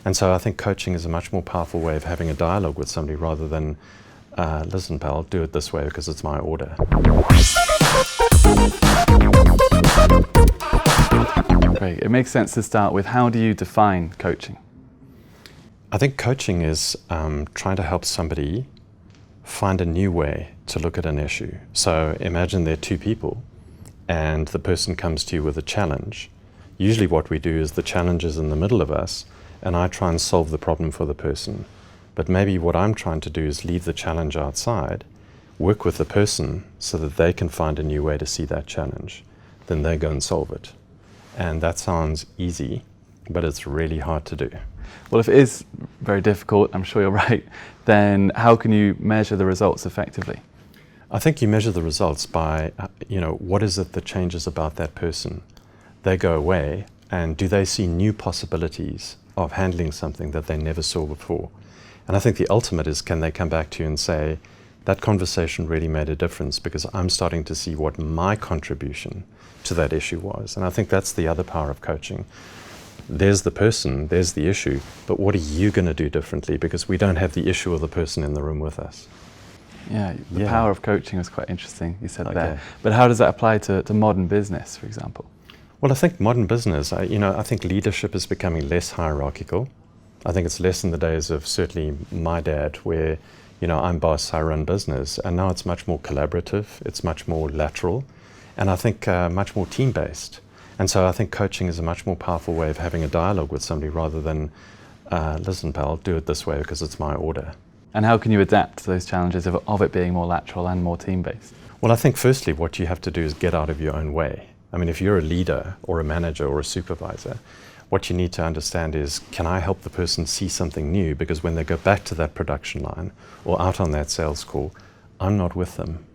And so I think coaching is a much more powerful way of having a dialogue with somebody rather than, listen, pal, do it this way because it's my order. Great. It makes sense to start with, how do you define coaching? I think coaching is trying to help somebody find a new way to look at an issue. So imagine there are two people and the person comes to you with a challenge. Usually what we do is the challenge is in the middle of us and I try and solve the problem for the person. But maybe what I'm trying to do is leave the challenge outside, work with the person so that they can find a new way to see that challenge. Then they go and solve it. And that sounds easy, but it's really hard to do. Well, if it is very difficult, I'm sure you're right, then how can you measure the results effectively? I think you measure the results by, what is it that changes about that person? They go away, and do they see new possibilities of handling something that they never saw before? And I think the ultimate is, can they come back to you and say, that conversation really made a difference because I'm starting to see what my contribution to that issue was. And I think that's the other power of coaching. There's the person, there's the issue, but what are you going to do differently because we don't have the issue or the person in the room with us? Yeah, the power of coaching was quite interesting, you said Okay. there. But how does that apply to modern business, for example? Well, I think modern business, I think leadership is becoming less hierarchical. I think it's less in the days of certainly my dad where, I'm boss, I run business, and now it's much more collaborative, it's much more lateral, and I think much more team-based. And so I think coaching is a much more powerful way of having a dialogue with somebody rather than, listen, pal, do it this way because it's my order. And how can you adapt to those challenges of it being more lateral and more team-based? Well, I think firstly what you have to do is get out of your own way. I mean, if you're a leader or a manager or a supervisor, what you need to understand is, can I help the person see something new? Because when they go back to that production line or out on that sales call, I'm not with them.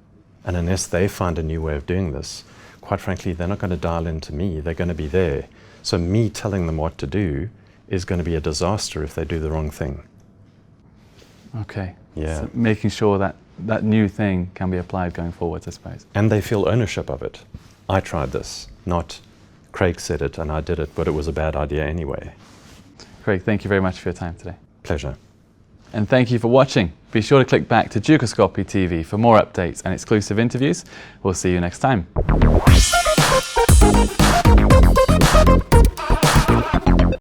And unless they find a new way of doing this, quite frankly, they're not going to dial into me, they're going to be there. So me telling them what to do is going to be a disaster if they do the wrong thing. Okay. Yeah. So making sure that that new thing can be applied going forward, I suppose. And they feel ownership of it. I tried this, not Craig said it and I did it, but it was a bad idea anyway. Craig, thank you very much for your time today. Pleasure. And thank you for watching. Be sure to click back to Dukascopy TV for more updates and exclusive interviews. We'll see you next time.